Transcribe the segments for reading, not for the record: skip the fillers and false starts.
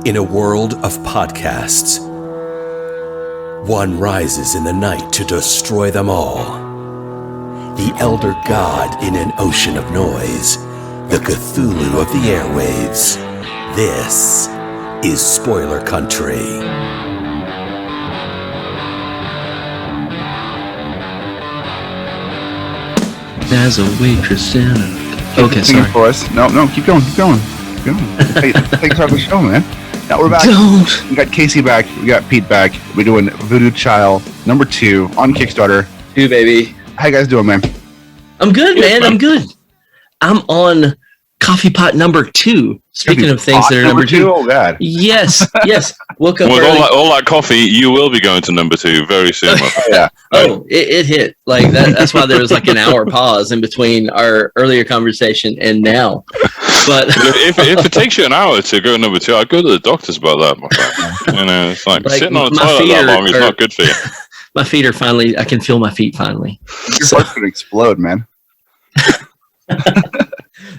In a world of podcasts, one rises in the night to destroy them all. The elder god in an ocean of noise, the Cthulhu of the airwaves. This is Spoiler Country. As a waitress in a... Okay, sorry. For us. No, keep going. Hey, thanks for the show, man. Now we're back. Don't. We got Casey back. We got Pete back. We're doing Voodoo Chile #2 on Kickstarter. You, baby. How you guys doing, man? I'm good, man. I'm good. I'm on coffee pot #2. Speaking of things that are number 2. Oh, God. Yes. Woke up With early. all that coffee, you will be going to #2 very soon. Yeah. It hit. Like that. That's why there was like an hour pause in between our earlier conversation and now. But if it takes you an hour to go #2, I'd go to the doctors about that, my friend. You know, it's like sitting on a toilet that long is not good for you. My feet are finally, I can feel my feet finally. Your heart's going to explode, man.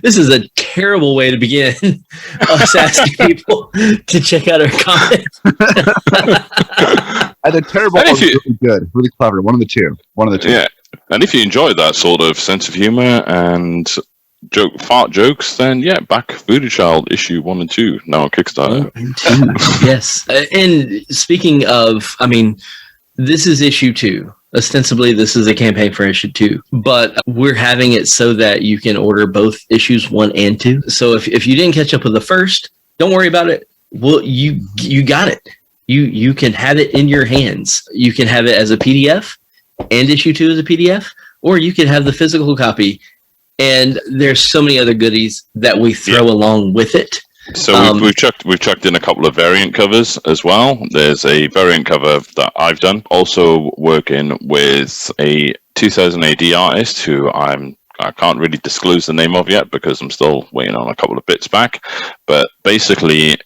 This is a terrible way to begin us asking people to check out our comments. Either terrible or really good. Really clever. One of the two. Yeah. And if you enjoyed that sort of sense of humor and fart jokes, then yeah, back Voodoo Chile issue 1 and 2 now on Kickstarter. Yes. And speaking of, I mean, this is issue 2. Ostensibly, this is a campaign for issue 2, but we're having it so that you can order both issues 1 and 2. So if you didn't catch up with the first, don't worry about it. Well, you got it. You can have it in your hands. You can have it as a PDF and issue 2 as a PDF, or you can have the physical copy. And there's so many other goodies that we throw along with it. So we've chucked in a couple of variant covers as well. There's a variant cover that I've done, also working with a 2000 AD artist who I can't really disclose the name of yet because I'm still waiting on a couple of bits back. But basically,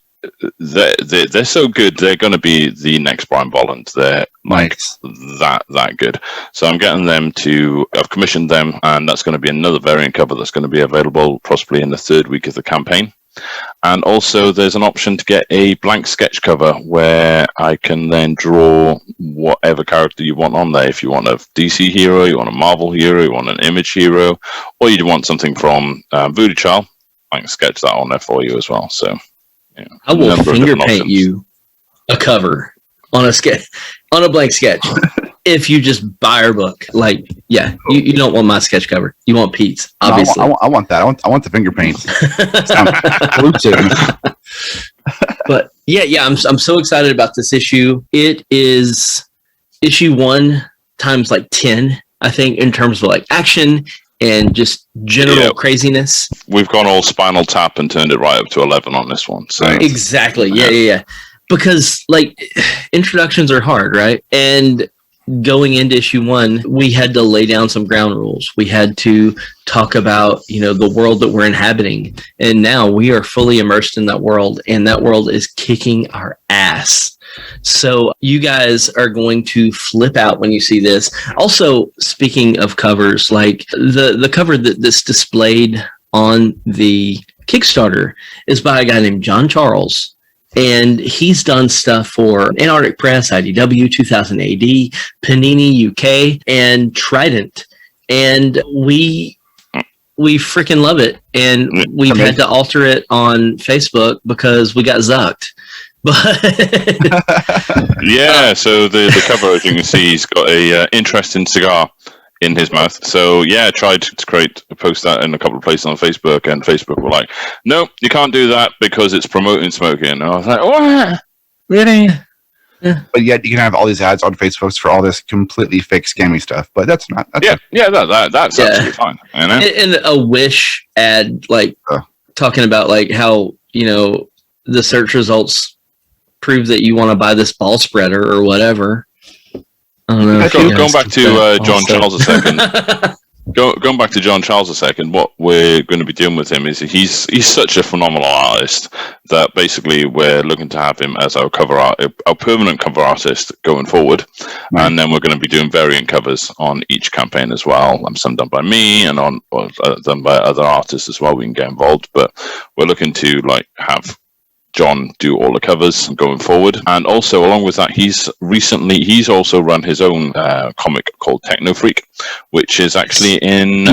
they're so good. They're going to be the next Brian Bolland. They're like that good. So I'm getting them I've commissioned them, and that's going to be another variant cover that's going to be available possibly in the 3rd week of the campaign. And also there's an option to get a blank sketch cover where I can then draw whatever character you want on there. If you want a DC hero, you want a Marvel hero, you want an Image hero, or you want something from Voodoo Chile, I can sketch that on there for you as well. So yeah, I will finger paint you a cover on a blank sketch. If you just buy our book, like, yeah, you don't want my sketch cover. You want Pete's, obviously. No, I want that. I want the finger paints. But yeah, I'm so excited about this issue. It is issue 1 times like 10, I think, in terms of like action and just general craziness. We've gone all Spinal Tap and turned it right up to 11 on this one. So exactly, yeah. Because like introductions are hard, right? And going into issue 1, we had to lay down some ground rules. We had to talk about, the world that we're inhabiting. And now we are fully immersed in that world, and that world is kicking our ass. So you guys are going to flip out when you see this. Also, speaking of covers, like the cover that's displayed on the Kickstarter is by a guy named John Charles. And he's done stuff for Antarctic Press, IDW, 2000 AD, Panini UK, and Trident. And we freaking love it. And we've had to alter it on Facebook because we got zucked. But yeah, so the cover, as you can see, he's got a interesting cigar in his mouth. So yeah, I tried to post that in a couple of places on Facebook, and Facebook were like, "No, you can't do that because it's promoting smoking." And I was like, "What? Really?" Yeah. But yet you can have all these ads on Facebook for all this completely fake scammy stuff. But that's not. That's that's absolutely fine. You know? And a Wish ad, like talking about like how the search results prove that you want to buy this ball spreader or whatever. Going back to John Charles a second. Going back to John Charles a second, what we're going to be doing with him is he's such a phenomenal artist that basically we're looking to have him as our permanent cover artist going forward, and then we're going to be doing variant covers on each campaign as well. Some done by me and done by other artists as well. We can get involved, but we're looking to have John do all the covers going forward. And also, along with that, he's also run his own comic called Techno Freak, which is actually in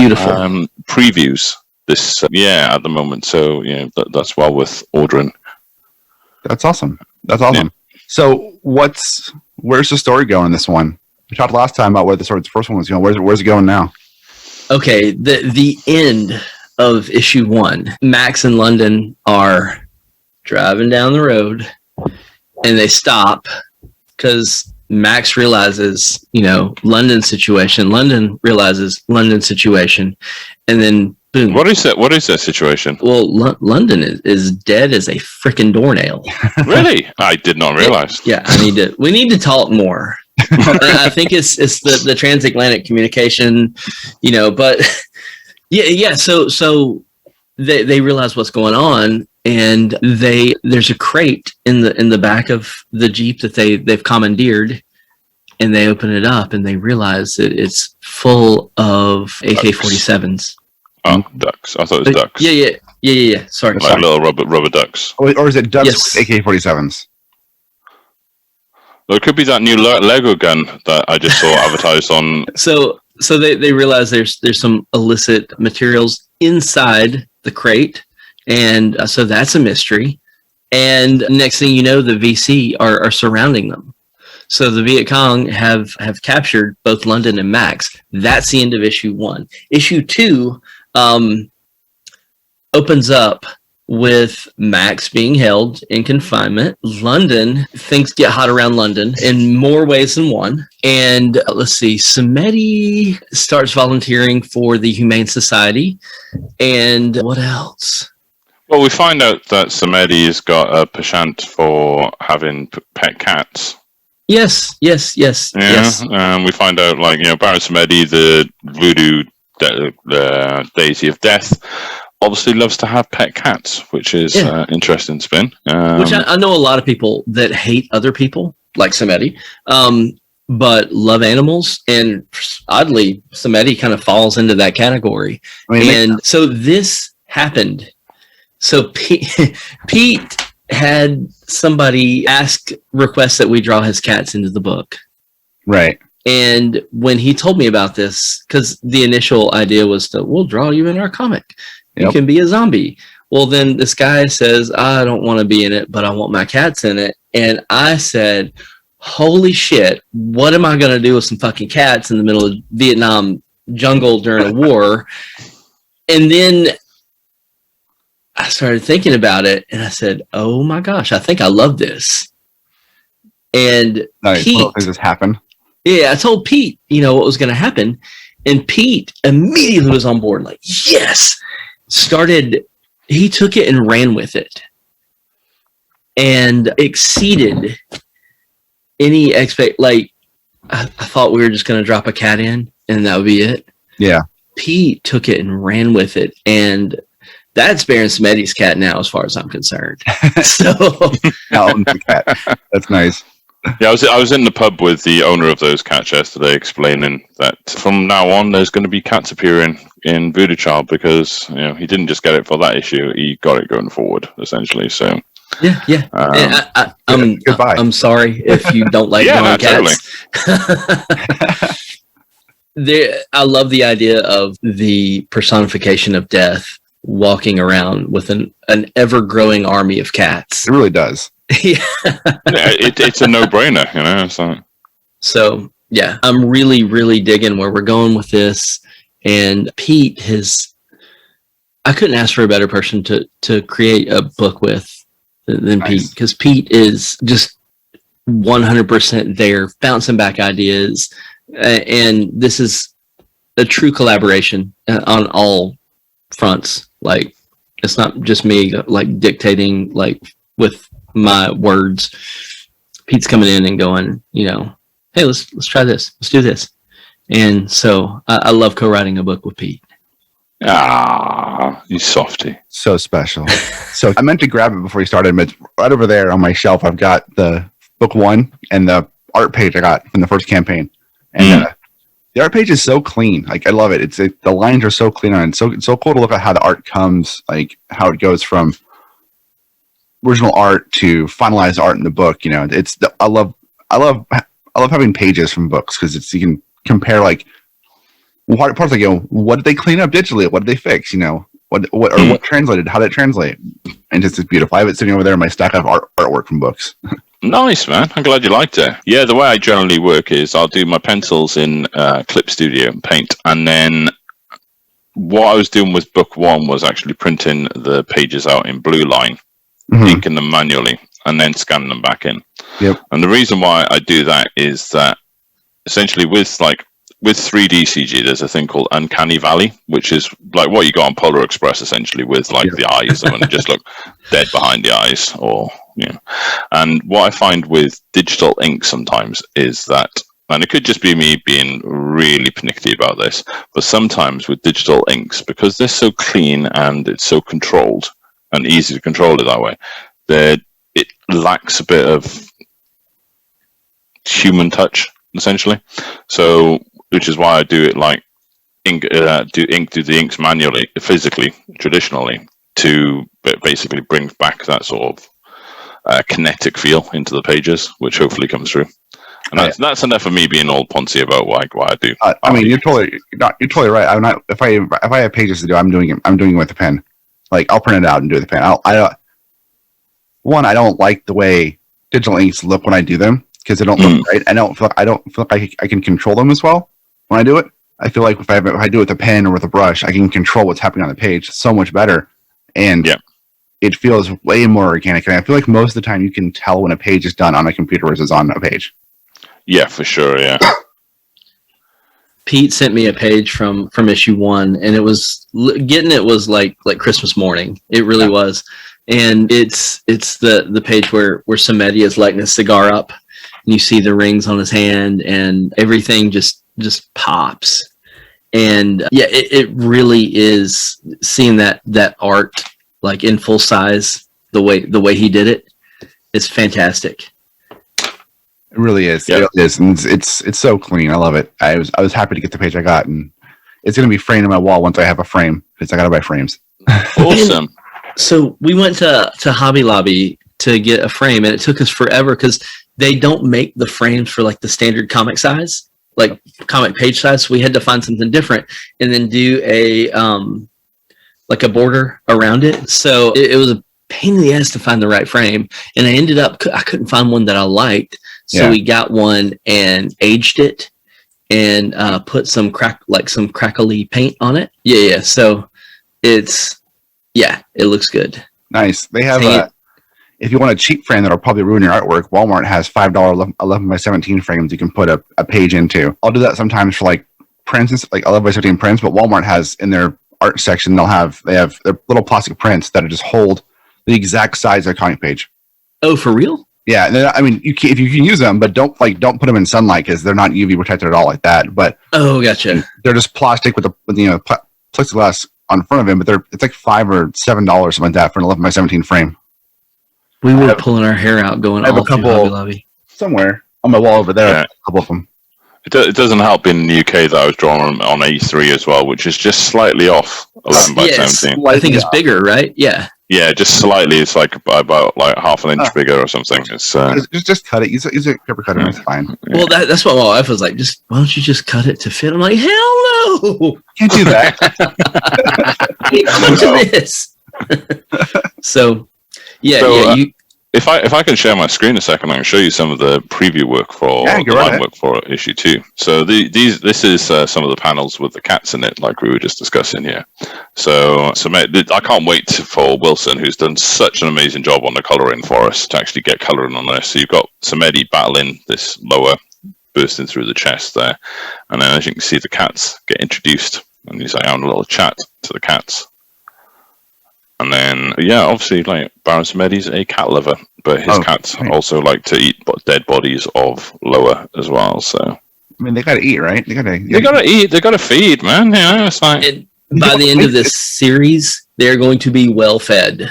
previews this at the moment. So that's well worth ordering. That's awesome. Yeah. So where's the story going in this one? We talked last time about where the first one was going. Where's it going now? Okay, the end of issue 1. Max and London are driving down the road, and they stop because Max realizes, London's situation. London realizes London's situation, and then boom. What is that? What is that situation? Well, London is dead as a freaking doornail. Really? I did not realize. Yeah, we need to talk more. I think it's the transatlantic communication, but yeah. So they realize what's going on, and there's a crate in the back of the Jeep that they've commandeered, and they open it up and they realize that it's full of AK-47s. Oh, ducks. I thought it was ducks. Yeah. Sorry. Like little rubber ducks. Or is it ducks with AK-47s? Well, it could be that new Lego gun that I just saw advertised on. So they realize there's some illicit materials inside the crate, and so that's a mystery. And next thing you know, the VC are surrounding them. So the Viet Cong have captured both London and Max. That's the end of issue 1. Issue 2 opens up with Max being held in confinement. London, things get hot around London in more ways than one. And let's see, Samedi starts volunteering for the Humane Society. And what else? Well, we find out that Samedi has got a penchant for having pet cats. Yes. We find out, Baron Samedi, the voodoo deity of death, obviously loves to have pet cats, which is interesting spin. Which I know a lot of people that hate other people, like Samedi, but love animals. And oddly, Samedi kind of falls into that category. So this happened. So Pete had somebody request that we draw his cats into the book. Right. And when he told me about this, because the initial idea was we'll draw you in our comic. You can be a zombie. Well, then this guy says, I don't want to be in it, but I want my cats in it. And I said, holy shit, what am I going to do with some fucking cats in the middle of Vietnam jungle during a war? And then I started thinking about it, and I said, oh my gosh, I think I love this. And Pete, things just happen. Yeah, I told Pete, what was going to happen. And Pete immediately was on board, like, yes. He took it and ran with it and exceeded any I thought we were just going to drop a cat in and that would be it. Yeah. Pete took it and ran with it, and that's Baron Samedi's cat now, as far as I'm concerned. So the cat. That's nice. Yeah, I was in the pub with the owner of those cats yesterday, explaining that from now on there's going to be cats appearing in Voodoo Chile because he didn't just get it for that issue; he got it going forward, essentially. So yeah. Goodbye. I'm sorry if you don't like drawing cats. I love the idea of the personification of death walking around with an ever-growing army of cats. It really does. It's a no-brainer, So yeah, I'm really, really digging where we're going with this. And Pete I couldn't ask for a better person to create a book with than nice. Pete, because Pete is just 100% there, bouncing back ideas. And this is a true collaboration on all fronts. Like, it's not just me dictating with my words. Pete's coming in and going, hey, let's try this. Let's do this. And so I love co-writing a book with Pete. Ah, you softy. So special. So I meant to grab it before you started, but right over there on my shelf, I've got the book 1 and the art page I got from the first campaign. And the art page is so clean. I love it. The lines are so clean on it. It's so cool to look at how the art comes, how it goes from original art to finalized art in the book. You know, I love having pages from books because you can compare like parts like, you know, what did they clean up digitally? What did they fix? You know, what translated? How did it translate? And it's beautiful. I have it sitting over there in my stack of artwork from books. Nice, man. I'm glad you liked it. Yeah, the way I generally work is I'll do my pencils in Clip Studio and Paint, and then what I was doing with book one was actually printing the pages out in blue line, inking them manually, and then scanning them back in. Yep. And the reason why I do that is that essentially with 3D CG, there's a thing called Uncanny Valley, which is like what you got on Polar Express, essentially, with like the eyes and they just look dead behind the eyes, or you know. And what I find with digital ink sometimes is that, and it could just be me being really pernickety about this, but sometimes with digital inks, because they're so clean and it's so controlled and easy to control it that way, that it lacks a bit of human touch, essentially. So, which is why I do it like do the inks manually, physically, traditionally, to basically bring back that sort of kinetic feel into the pages, which hopefully comes through. And that's enough of me being all poncy about why I do. I mean, you're totally right. I'm not. If I have pages to do, I'm doing it with a pen. Like I'll print it out and do it with a pen. I don't like the way digital inks look when I do them because they don't look right. I don't feel like I can control them as well when I do it. I feel like if I do it with a pen or with a brush, I can control what's happening on the page so much better, and it feels way more organic. And I feel like most of the time you can tell when a page is done on a computer versus on a page. Yeah, for sure. Yeah. Pete sent me a page from issue 1, and it was was like Christmas morning. It really was, and it's the page where Samedi is lighting a cigar up, and you see the rings on his hand, and everything just pops. And it really is seeing that art like in full size, the way he did it is fantastic. It really is. Yeah. It is. And it's so clean. I love it. I was happy to get the page I got, and it's going to be framed on my wall once I have a frame, because I got to buy frames. Awesome. So we went to Hobby Lobby to get a frame, and it took us forever because they don't make the frames for like the standard comic size, like comic page size. So we had to find something different and then do a like a border around it. So it was a pain in the ass to find the right frame, and I couldn't find one that I liked. So we got one and aged it and put some crackly paint on it. Yeah. So it looks good. Nice. They have if you want a cheap frame that'll probably ruin your artwork, Walmart has $5 11x17 frames you can put a page into. I'll do that sometimes for like prints, like 11x17 prints, but Walmart has in their art section, they have their little plastic prints that just hold the exact size of a comic page. Oh, for real? Yeah, I mean, if you can use them, but don't put them in sunlight because they're not UV protected at all like that. But gotcha. They're just plastic with plexiglass on front of them, but it's like $5 or $7 something like that for an 11x17 frame. We were pulling our hair out going. I have a couple Hobby Lobby somewhere on my wall over there. Yeah. A couple of them. It doesn't help in the UK that I was drawing on A3 as well, which is just slightly off 11x17. I think it's bigger, right? Yeah. Yeah, just slightly. It's like about like half an inch bigger or something. It's just cut it. Use a paper cutter. It's fine. Well, that's what my wife was like. Why don't you just cut it to fit? I'm like, hell no! Can't do that. How much of this? So, if I can share my screen a second, I can show you some of the preview work for work for issue 2. So this is some of the panels with the cats in it, like we were just discussing here. So I can't wait for Wilson, who's done such an amazing job on the coloring for us, to actually get coloring on this. So you've got Samedi battling this lower, bursting through the chest there, and then as you can see, the cats get introduced, and he's like having a little chat to the cats. And then, obviously, like Baron Samedi's a cat lover, but his cats also like to eat dead bodies of Loa as well. So, I mean, they gotta eat, right? They gotta eat. They gotta feed, man. Yeah, it's like by the end of this series, they're going to be well fed.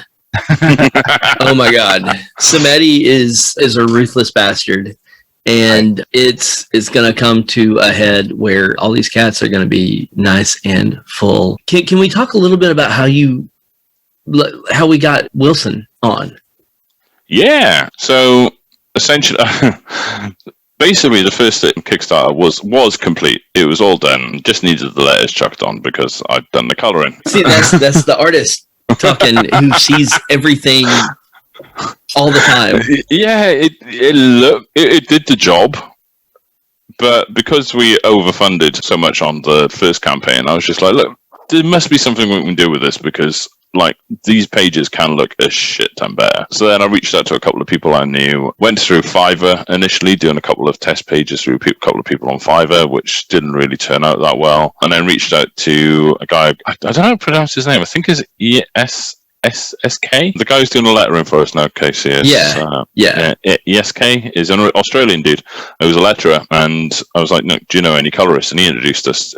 Oh my God, Samedi is a ruthless bastard, and it's gonna come to a head where all these cats are gonna be nice and full. Can we talk a little bit about how we got Wilson on? Yeah. So essentially, basically, the first Kickstarter was complete. It was all done. Just needed the letters chucked on because I'd done the coloring. See, that's the artist talking who sees everything all the time. Yeah, it did the job. But because we overfunded so much on the first campaign, I was just like, look, there must be something we can do with this because, like, these pages can look a shit ton better. So then I reached out to a couple of people I knew, went through Fiverr initially, doing a couple of test pages through a couple of people on Fiverr, which didn't really turn out that well. And then reached out to a guy, I don't know how to pronounce his name, I think it's ESK. The guy who's doing the lettering for us now, KCS. ESK is an Australian dude who was a letterer, and I was like, "No, do you know any colorists?" And he introduced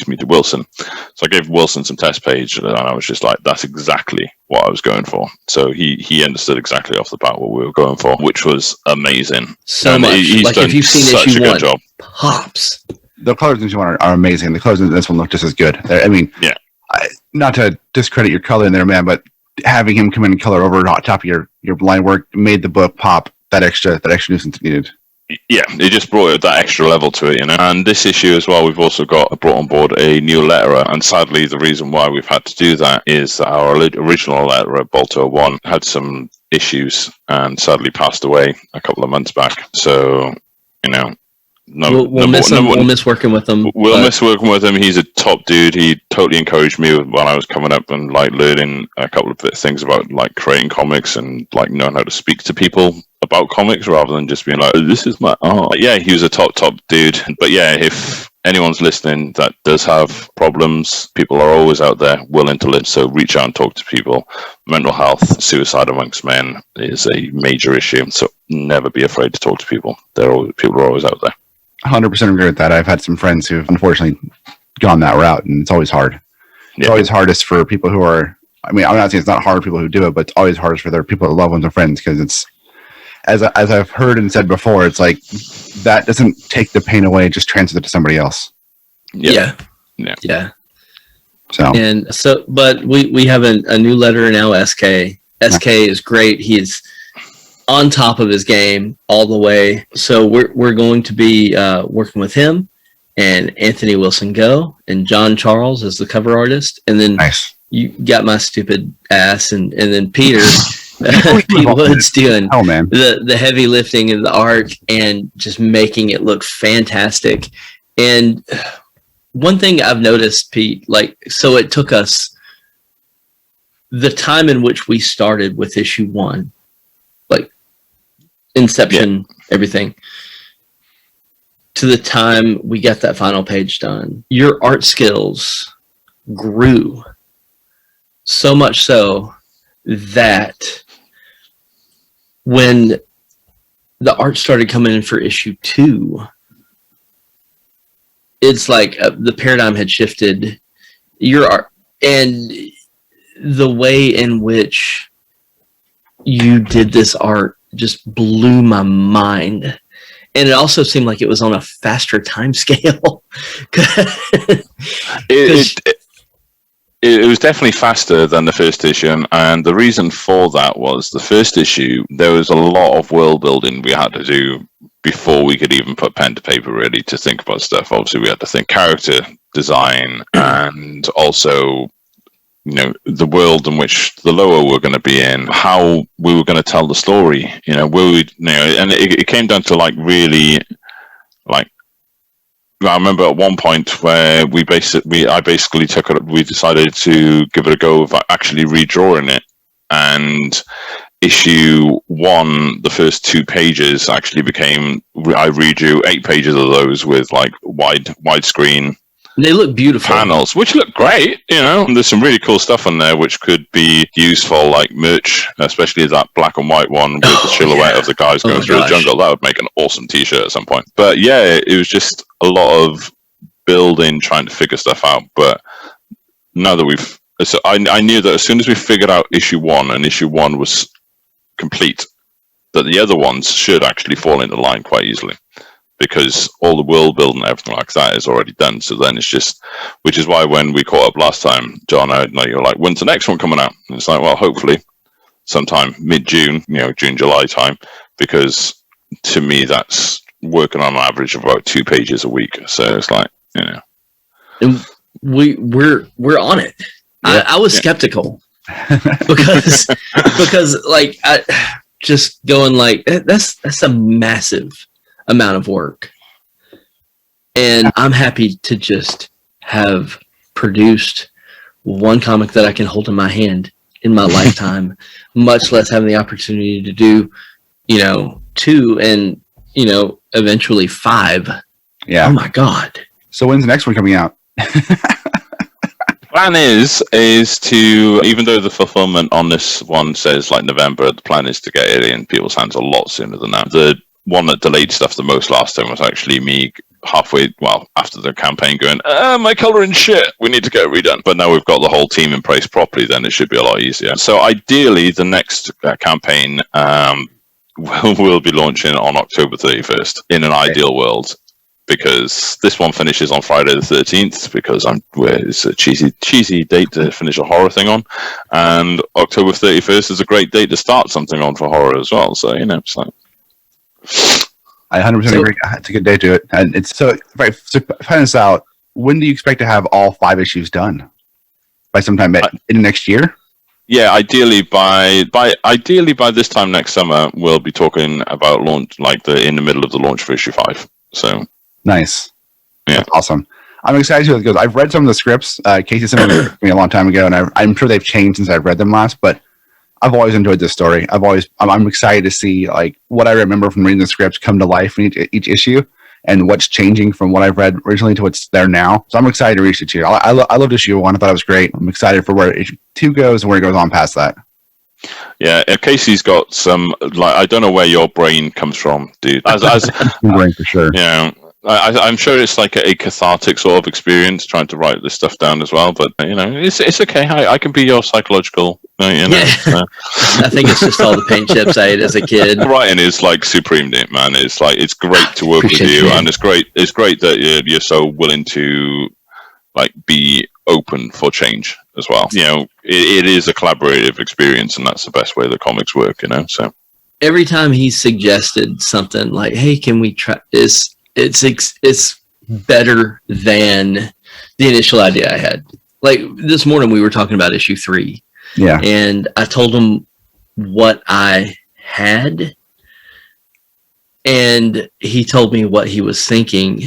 me to Wilson. So I gave Wilson some test page, and I was just like, "That's exactly what I was going for." So he understood exactly off the bat what we were going for, which was amazing. So and much. He's like done if you've seen such issue a good one, job. pops. The colors in issue one are amazing. The colors in this one look just as good. I mean, yeah. Not to discredit your color in there, man, but having him come in and color over top of your line work made the book pop that extra nuisance needed. Yeah, it just brought that extra level to it, you know. And this issue as well, we've also brought on board a new letterer, and sadly, the reason why we've had to do that is that our original letterer, Balto 1, had some issues and sadly passed away a couple of months back. So, you know, We'll miss working with him. We'll miss working with him. He's a top dude. He totally encouraged me when I was coming up and like learning a couple of things about like creating comics and like knowing how to speak to people about comics rather than just being like, oh, this is my art. But yeah, he was a top dude. But yeah, if anyone's listening that does have problems, people are always out there willing to listen. So reach out and talk to people. Mental health, suicide amongst men is a major issue. So never be afraid to talk to people. People are always out there. 100% agree with that. I've had some friends who've unfortunately gone that route, and it's always hard. It's always hardest for people who are, I mean, I'm not saying it's not hard for people who do it, but it's always hardest for their people, loved ones, and friends, because it's, as I've heard and said before, it's like, that doesn't take the pain away, just transfer it to somebody else. Yeah. So, but we have a new letterer now, SK. SK is great. He's on top of his game all the way. So we're going to be working with him and Anthony Wilson Go and John Charles as the cover artist. And then you got my stupid ass and then Peter Pete Wood's doing the heavy lifting of the art and just making it look fantastic. And one thing I've noticed, Pete, so it took us the time in which we started with issue 1, inception, everything, to the time we got that final page done. Your art skills grew so much so that when the art started coming in for issue 2, it's like the paradigm had shifted. Your art and the way in which you did this art just blew my mind, and it also seemed like it was on a faster time scale. It was definitely faster than the first issue, and the reason for that was the first issue, there was a lot of world building we had to do before we could even put pen to paper really to think about stuff. Obviously we had to think character design and also, you know, the world in which the lower were going to be in, how we were going to tell the story, you know, and it came down to really, I remember at one point where we decided to give it a go of actually redrawing it, and issue 1, the first 2 pages actually became, I redrew 8 pages of those with widescreen. They look beautiful. Panels, which look great, you know. And there's some really cool stuff on there which could be used for merch, especially that black and white one with the silhouette of the guys going through the jungle. That would make an awesome t-shirt at some point. But yeah, it was just a lot of building, trying to figure stuff out. But now that I knew that as soon as we figured out issue 1 and issue 1 was complete, that the other ones should actually fall into line quite easily, because all the world building and everything like that is already done. So then it's just, which is why when we caught up last time, John, you're like, when's the next one coming out? And it's like, well, hopefully sometime mid-June, June, July time, because to me that's working on an average of about 2 pages a week. So it's like, and we're on it. Yeah. I was skeptical because like I just going like that's a massive amount of work, and I'm happy to just have produced one comic that I can hold in my hand in my lifetime, much less having the opportunity to do 2 and eventually 5. Yeah. Oh my god. So when's the next one coming out? Plan is to, even though the fulfillment on this one says like November, the plan is to get it in people's hands a lot sooner than that. The one that delayed stuff the most last time was actually me halfway, after the campaign going, my coloring shit, we need to get it redone. But now we've got the whole team in place properly, then it should be a lot easier. So ideally the next campaign will be launching on October 31st in an ideal world. Because this one finishes on Friday the 13th, because it's a cheesy date to finish a horror thing on, and October 31st is a great date to start something on for horror as well. So it's like, I 100% agree. It's a good day to it, and it's so. Right, so find this out. When do you expect to have all 5 issues done? By sometime in next year? Yeah, ideally by this time next summer, we'll be talking about launch, like in the middle of the launch for issue 5. So. Nice. Yeah. That's awesome. I'm excited to see how it goes. I've read some of the scripts. Casey sent them to me a long time ago, and I'm sure they've changed since I've read them last, but I've always enjoyed this story. I'm excited to see like what I remember from reading the scripts come to life in each issue, and what's changing from what I've read originally to what's there now. So I'm excited to read issue 2. I loved issue 1. I thought it was great. I'm excited for where issue 2 goes and where it goes on past that. Yeah, Casey's got some, like, I don't know where your brain comes from, dude. Brain for sure. Yeah. I'm sure it's like a cathartic sort of experience trying to write this stuff down as well, but it's okay. I can be your psychological. I think it's just all the paint chips I ate as a kid. Writing is like supreme, man. It's like it's great to work with you, and it's great that you're so willing to like be open for change as well. It is a collaborative experience, and that's the best way the comics work. So every time he suggested something like, "Hey, can we try this?" It's better than the initial idea I had. Like this morning we were talking about issue 3. Yeah. And I told him what I had, and he told me what he was thinking.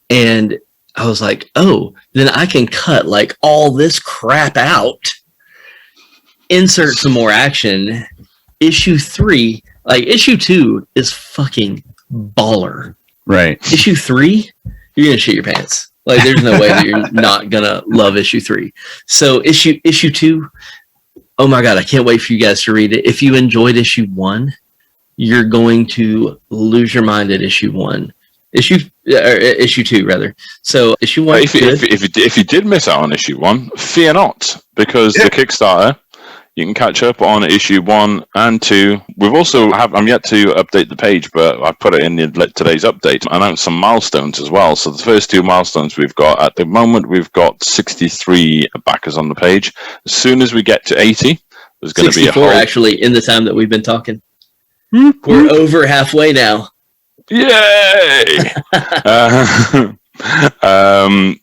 And I was like, oh, then I can cut like all this crap out, insert some more action. Issue 3, like issue 2 is fucking baller. Right. Issue 3, you're gonna shit your pants. Like, there's no way that you're not gonna love issue 3. So issue 2, oh my god, I can't wait for you guys to read it. If you enjoyed issue 1, you're going to lose your mind at issue 1. Issue 2 rather. So issue 1. If you did miss out on issue 1, fear not, because the Kickstarter. You can catch up on issue 1 and 2. We've also I'm yet to update the page, but I've put it in today's update. I announced some milestones as well. So the first 2 milestones we've got at the moment, we've got 63 backers on the page. As soon as we get to 80, there's going to be a whole. Actually, in the time that we've been talking, we're over halfway now. Yay!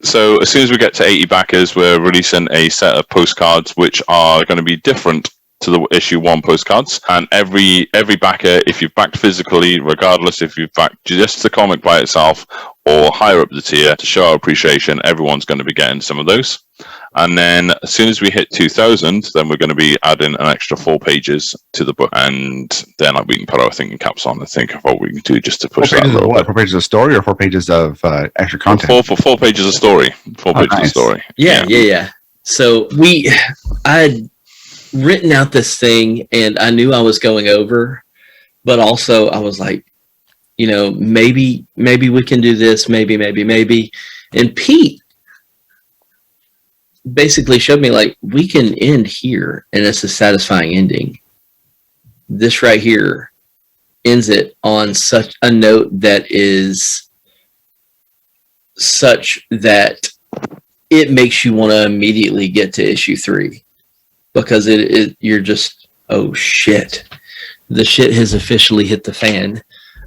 So as soon as we get to 80 backers, we're releasing a set of postcards which are going to be different to the issue 1 postcards, and every backer, if you've backed physically, regardless if you've backed just the comic by itself or higher up the tier, to show our appreciation, everyone's going to be getting some of those. And then as soon as we hit 2,000, then we're going to be adding an extra 4 pages to the book, and then we can put our thinking caps on and think of what we can do just to push that a little bit. 4 pages of story or 4 pages of extra content? 4 pages of story. 4 pages of story. Yeah. So I had written out this thing, and I knew I was going over, but also I was like, maybe we can do this, maybe. And Pete basically showed me like, we can end here and it's a satisfying ending. This right here ends it on such a note that is such that it makes you want to immediately get to issue 3, because you're just oh shit, the shit has officially hit the fan.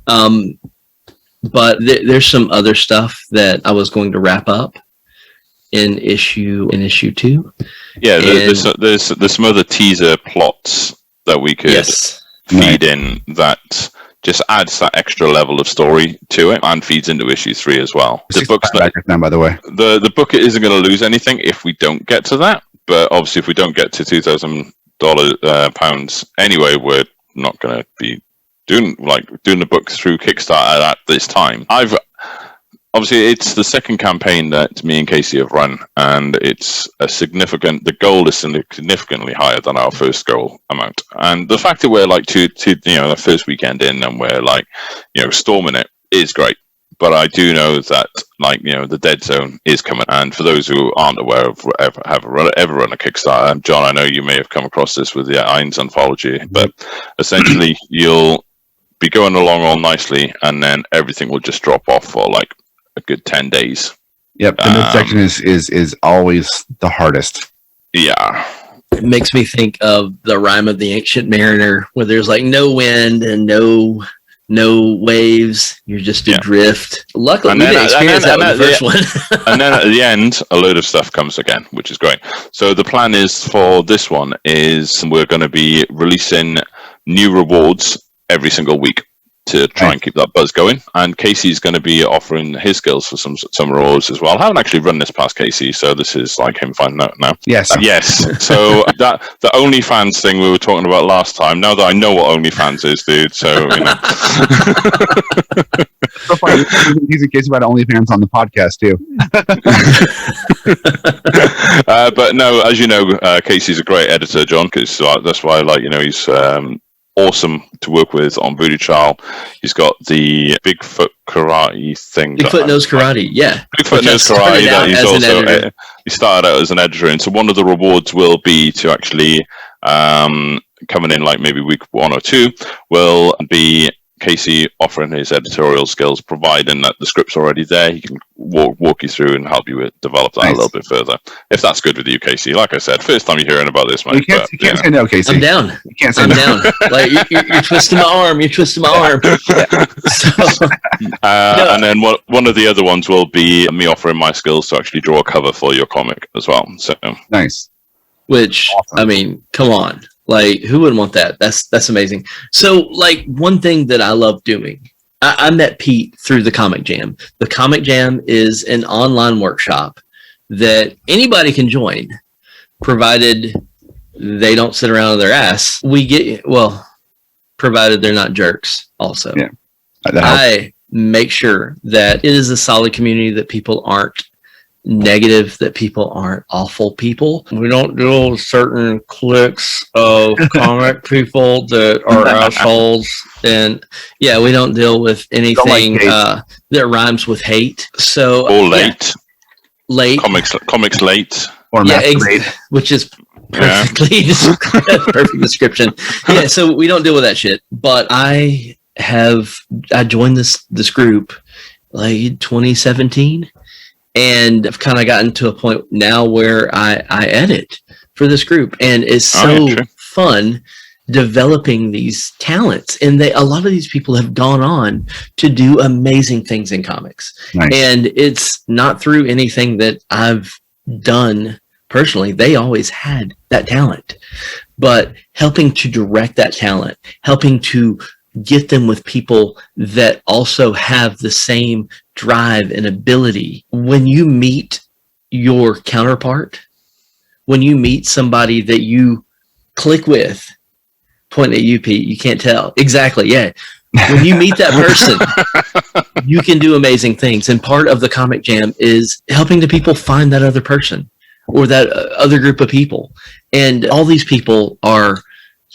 But there's some other stuff that I was going to wrap up in issue 2. Yeah, there's some other teaser plots that we could feed in that just adds that extra level of story to it and feeds into issue 3 as well. The book's not, now, by the way. The book isn't going to lose anything if we don't get to that, but obviously if we don't get to £2,000 anyway, we're not going to be doing the book through Kickstarter at this time. Obviously, it's the second campaign that me and Casey have run, and it's the goal is significantly higher than our first goal amount. And the fact that we're the first weekend in and we're storming it is great. But I do know that the dead zone is coming. And for those who aren't aware of ever run a Kickstarter, John, I know you may have come across this with the Ain's anthology, but essentially you'll be going along all nicely, and then everything will just drop off for a good 10 days. Yep, the midsection is always the hardest. Yeah. It makes me think of the Rime of the Ancient Mariner, where there's no wind and no waves. You're just adrift. Luckily, we didn't experience that with the first one. And then at the end, a load of stuff comes again, which is great. So the plan is for this one is we're going to be releasing new rewards every single week to try and keep that buzz going. And Casey's going to be offering his skills for some rewards as well. I haven't actually run this past Casey, so this is him finding out now. Yes. Yes. So the OnlyFans thing we were talking about last time, now that I know what OnlyFans is, dude, so, So funny. He's in case about OnlyFans on the podcast, too. But no, as you know, Casey's a great editor, John, because that's why he's awesome to work with on Voodoo Chile. He's got the Bigfoot karate thing. Bigfoot knows karate, yeah. Bigfoot knows karate. That he's also he started out as an editor, and so one of the rewards will be to actually coming in maybe week 1 or 2 will be Casey offering his editorial skills, providing that the script's already there. He can walk you through and help you develop that a little bit further. If that's good with you, Casey. Like I said, first time you're hearing about this, mate. You can't say no, Casey. I'm down. You can't say I'm no. down. You're twisting my arm. You're twisting my arm. And then one of the other ones will be me offering my skills to actually draw a cover for your comic as well. So nice. Which, awesome. I mean, come on. Who wouldn't want that? That's amazing. So, one thing that I love doing, I met Pete through the Comic Jam. The Comic Jam is an online workshop that anybody can join, provided they don't sit around on their ass. Provided they're not jerks also. Yeah. I make sure that it is a solid community, that people aren't negative, that people aren't awful people. We don't deal with certain cliques of comic people that are assholes, and we don't deal with anything that rhymes with hate. So or late comics late or which is perfectly perfect description. Yeah, so we don't deal with that shit. But I joined this group 2017. And I've kind of gotten to a point now where I edit for this group, and it's so fun developing these talents. And a lot of these people have gone on to do amazing things in comics. Nice. And it's not through anything that I've done personally. They always had that talent, but helping to direct that talent, helping to get them with people that also have the same drive and ability. When you meet your counterpart, when you meet somebody that you click with, point at you, Pete, you can't tell. Exactly, yeah. When you meet that person, you can do amazing things. And part of the Comic Jam is helping the people find that other person or that other group of people. And all these people are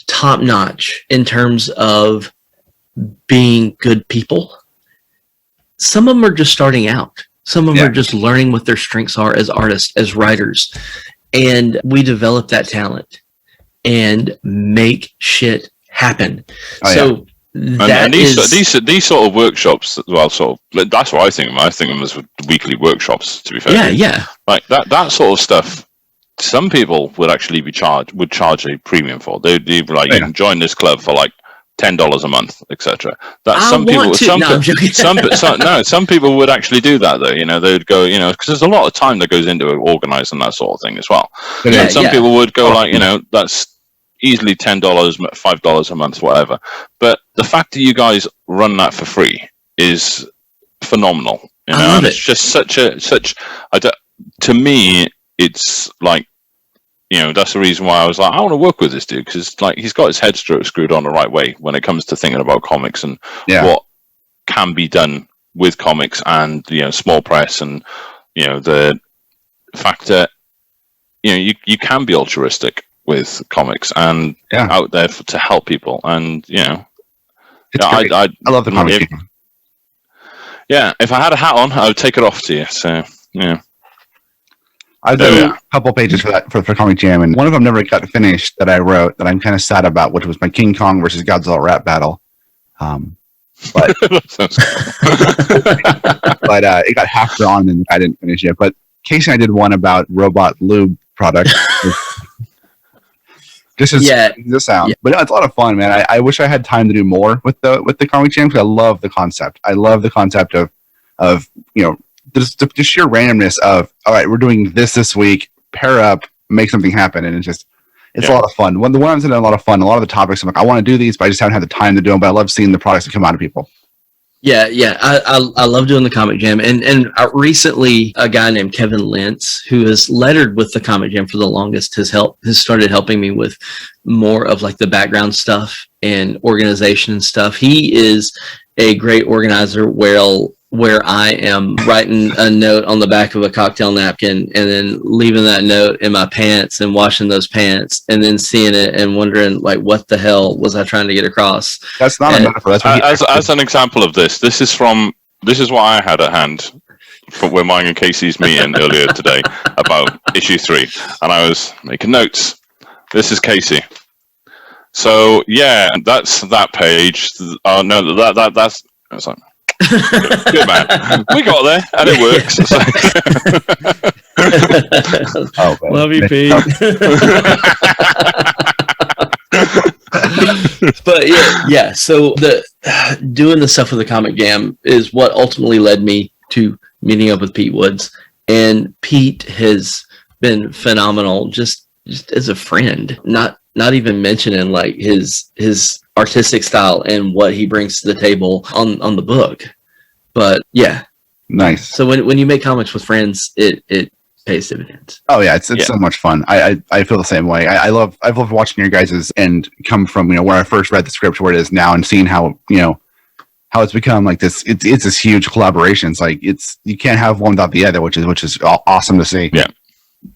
top notch in terms of being good people. Some of them are just starting out. Some of them are just learning what their strengths are as artists, as writers. And we develop that talent and make shit happen. These sort of workshops as well, that's what I think of them. I think of them as weekly workshops, to be fair. Yeah. Like that sort of stuff some people would actually charge a premium for. They'd be like, you can join this club for like $10 a month, etc. That's some people. Some people would actually do that though. You know, they'd go, you know, because there's a lot of time that goes into organizing that sort of thing as well. And some people would go like, you know, that's easily $10, $5 a month, whatever. But the fact that you guys run that for free is phenomenal. You know, and it's just to me, it's like, you know, that's the reason why I was like, I want to work with this dude, because like he's got his head screwed on the right way when it comes to thinking about comics and what can be done with comics and, you know, small press, and, you know, the fact that, you know, you can be altruistic with comics and out there to help people. And, you know, I love the comic. If I had a hat on, I would take it off to you. So, yeah. I've done a couple pages for that for Comic Jam, and one of them never got finished that I wrote that I'm kind of sad about, which was my King Kong versus Godzilla rap battle. But it got half drawn and I didn't finish it. But Casey and I did one about robot lube product. Just as the sound, but no, it's a lot of fun, man. I wish I had time to do more with the Comic Jam, because I love the concept. I love the concept of you know, just the sheer randomness of, all right, we're doing this week, pair up, make something happen, and it's a lot of fun. The one I'm saying, a lot of fun. A lot of the topics, I'm like, I want to do these, but I just haven't had the time to do them. But I love seeing the products that come out of people. I love doing the Comic Jam, and recently a guy named Kevin Lentz, who has lettered with the Comic Jam for the longest, has started helping me with more of like the background stuff and organization and stuff. He is a great organizer where I am writing a note on the back of a cocktail napkin and then leaving that note in my pants and washing those pants and then seeing it and wondering, like, what the hell was I trying to get across? That's not a metaphor. That's as an example of this. This is what I had at hand from when mine and Casey's meeting earlier today about issue 3, and I was making notes. This is Casey. So yeah, that's that page. That's. I was like, good man. We got there and it works. Love you, Pete. But yeah. So doing the stuff with the Comic Jam is what ultimately led me to meeting up with Pete Woods, and Pete has been phenomenal just as a friend. Not even mentioning like his artistic style and what he brings to the table on the book. But yeah, nice. So when you make comics with friends, it pays dividends. Oh yeah, it's so much fun. I feel the same way. I've loved watching your guys's and come from, you know, where I first read the script to where it is now, and seeing how, you know, how it's become like this. It's this huge collaboration. It's like you can't have one without the other, which is awesome to see. Yeah.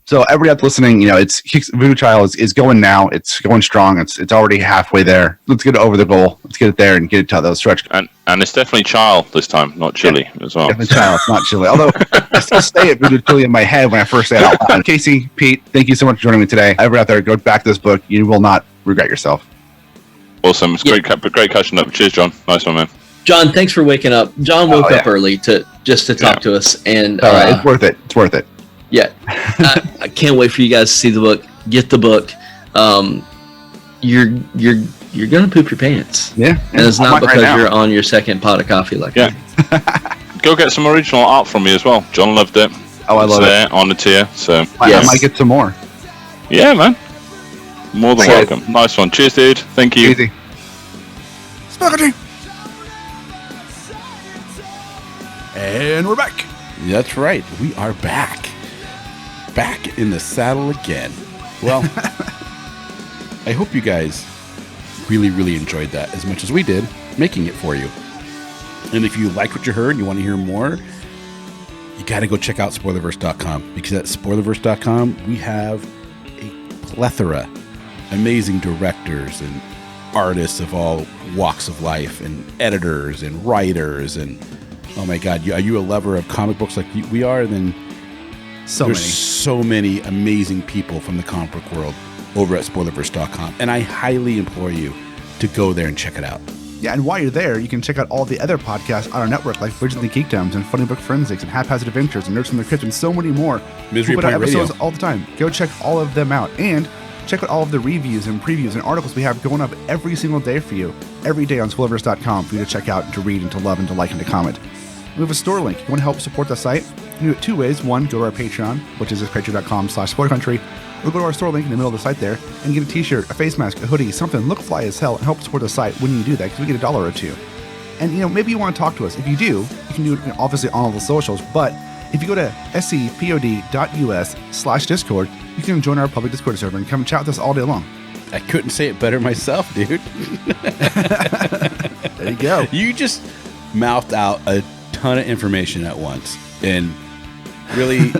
So everybody out Listening, you know, it's Voodoo Chile is going now. It's going strong. It's already halfway there. Let's get it over the goal. Let's get it there and get it to those stretch. And it's definitely Chile this time, not Chile as well. Definitely Chile. It's not Chile. Although I still say it Voodoo Chile in my head when I first say it out loud. Casey, Pete, thank you so much for joining me today. Everybody out there, go back to this book. You will not regret yourself. Awesome. It's great catching up. Cheers, John. Nice one, man. John, thanks for waking up. John woke up early to talk to us, and it's worth it. It's worth it. Yeah, I can't wait for you guys to see the book. Get the book. You're gonna poop your pants. Yeah, and it's not because you're on your second pot of coffee like me. Go get some original art from me as well. John loved it. Oh, I love it. On the tier. So I might get some more. Yeah, man. More than welcome. Nice one. Cheers, dude. Thank you. Easy. Spaghetti. And we're back. That's right. We are back. Back in the saddle again. Well, I hope you guys really, really enjoyed that as much as we did making it for you. And if you like what you heard and you want to hear more, you got to go check out spoilerverse.com, because at spoilerverse.com we have a plethora, amazing directors and artists of all walks of life, and editors and writers, and oh my God, are you a lover of comic books like we are? Then there's so many amazing people from the comic book world over at spoilerverse.com, and I highly implore you to go there and check it out. Yeah, and while you're there, you can check out all the other podcasts on our network, like Bridges and Geekdoms and Funny Book Forensics and Haphazard Adventures and Nerds from the Crypt and so many more. Misery We put out Point Radio. episodes all the time. Go check all of them out. And check out all of the reviews and previews and articles we have going up every single day for you. Every day on spoilerverse.com for you to check out and to read and to love and to like and to comment. We have a store link. You want to help support the site? You can do it two ways. One, go to our Patreon, which is patreon.com/spoilercountry. Or go to our store link in the middle of the site there and get a t-shirt, a face mask, a hoodie, something. Look fly as hell and help support the site when you do that because we get $1 or $2. And, maybe you want to talk to us. If you do, you can do it obviously on all the socials. But if you go to scpod.us/Discord, you can join our public Discord server and come chat with us all day long. I couldn't say it better myself, dude. There you go. You just mouthed out a ton of information at once. And really,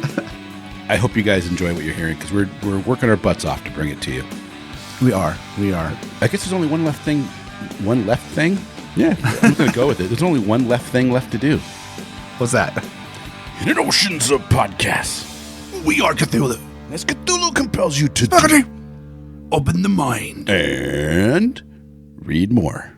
I hope you guys enjoy what you're hearing because we're working our butts off to bring it to you. We are. I guess there's only one left thing. Yeah, I'm going to go with it. There's only one thing left to do. What's that? In an oceans of podcasts, we are Cthulhu. As Cthulhu compels you to open the mind and read more.